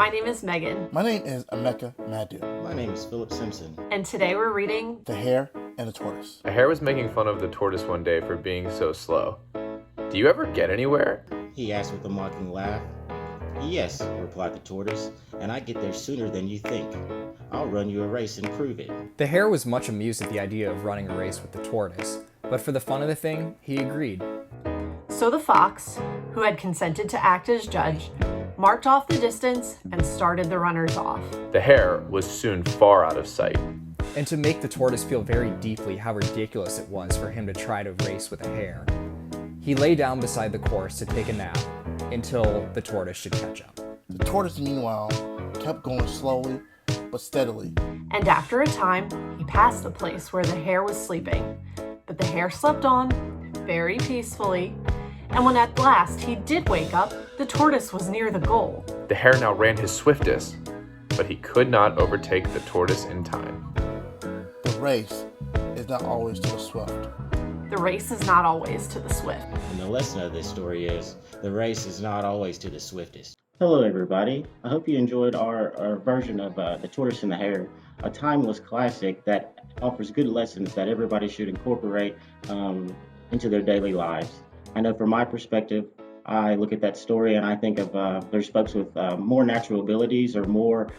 My name is Megan. My name is Emeka Madu. My name is Philip Simpson. And today we're reading The Hare and the Tortoise. A hare was making fun of the tortoise one day for being so slow. Do you ever get anywhere? He asked with a mocking laugh. Yes, replied the tortoise, and I get there sooner than you think. I'll run you a race and prove it. The hare was much amused at the idea of running a race with the tortoise, but for the fun of the thing, he agreed. So the fox, who had consented to act as judge, marked off the distance and started the runners off. The hare was soon far out of sight. And to make the tortoise feel very deeply how ridiculous it was for him to try to race with a hare, he lay down beside the course to take a nap until the tortoise should catch up. The tortoise, meanwhile, kept going slowly but steadily. And after a time, he passed the place where the hare was sleeping. But the hare slept on, very peacefully, and when at last he did wake up, the tortoise was near the goal. The hare now ran his swiftest, but he could not overtake the tortoise in time. The race is not always to the swift. The race is not always to the swift. And the lesson of this story is, the race is not always to the swiftest. Hello everybody, I hope you enjoyed our version of The Tortoise and the Hare, a timeless classic that offers good lessons that everybody should incorporate into their daily lives. I know from my perspective, I look at that story and I think of there's folks with more natural abilities or more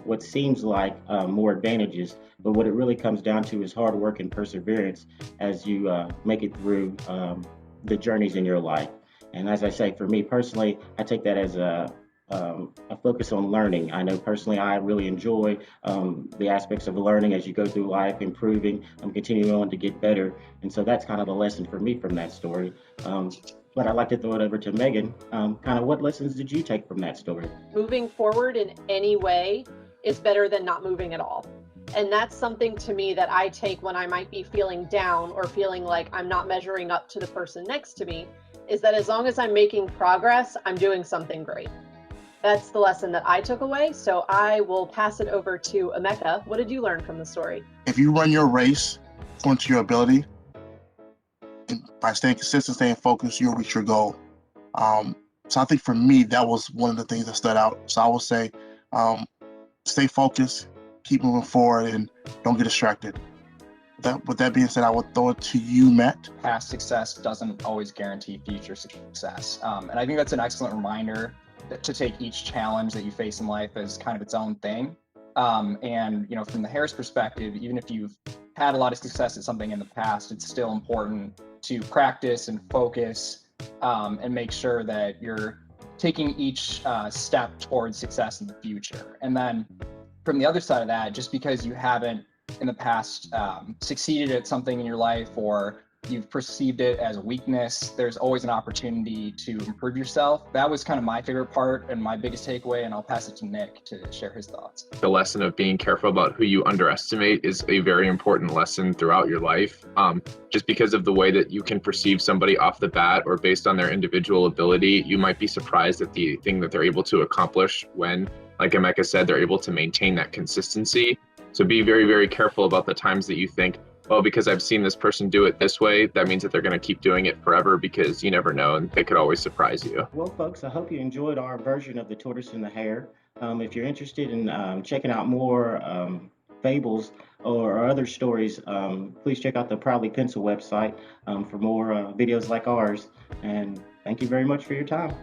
what seems like more advantages, but what it really comes down to is hard work and perseverance as you make it through the journeys in your life. And as I say, for me personally, I take that as a focus on learning. I know personally I really enjoy the aspects of learning as you go through life, improving, continuing on to get better. And so that's kind of the lesson for me from that story. But I'd like to throw it over to Megan. Kind of what lessons did you take from that story? Moving forward in any way is better than not moving at all. And that's something to me that I take when I might be feeling down or feeling like I'm not measuring up to the person next to me, is that as long as I'm making progress, I'm doing something great. That's the lesson that I took away. So I will pass it over to Emeka. What did you learn from the story? If you run your race according to your ability, and by staying consistent, staying focused, you'll reach your goal. So I think for me, that was one of the things that stood out. So I would say, stay focused, keep moving forward, and don't get distracted. With that being said, I would throw it to you, Matt. Past success doesn't always guarantee future success. And I think that's an excellent reminder to take each challenge that you face in life as kind of its own thing. And, you know, from the hare's perspective, even if you've had a lot of success at something in the past, it's still important to practice and focus and make sure that you're taking each step towards success in the future. And then from the other side of that, just because you haven't in the past succeeded at something in your life or you've perceived it as a weakness, there's always an opportunity to improve yourself. That was kind of my favorite part and my biggest takeaway, and I'll pass it to Nick to share his thoughts. The lesson of being careful about who you underestimate is a very important lesson throughout your life. Just because of the way that you can perceive somebody off the bat or based on their individual ability, you might be surprised at the thing that they're able to accomplish when, like Emeka said, they're able to maintain that consistency. So be very, very careful about the times that you think, well, because I've seen this person do it this way, that means that they're going to keep doing it forever, because you never know and they could always surprise you. Well, folks, I hope you enjoyed our version of The Tortoise and the Hare. If you're interested in checking out more fables or other stories, please check out the Proudly Pencil website for more videos like ours. And thank you very much for your time.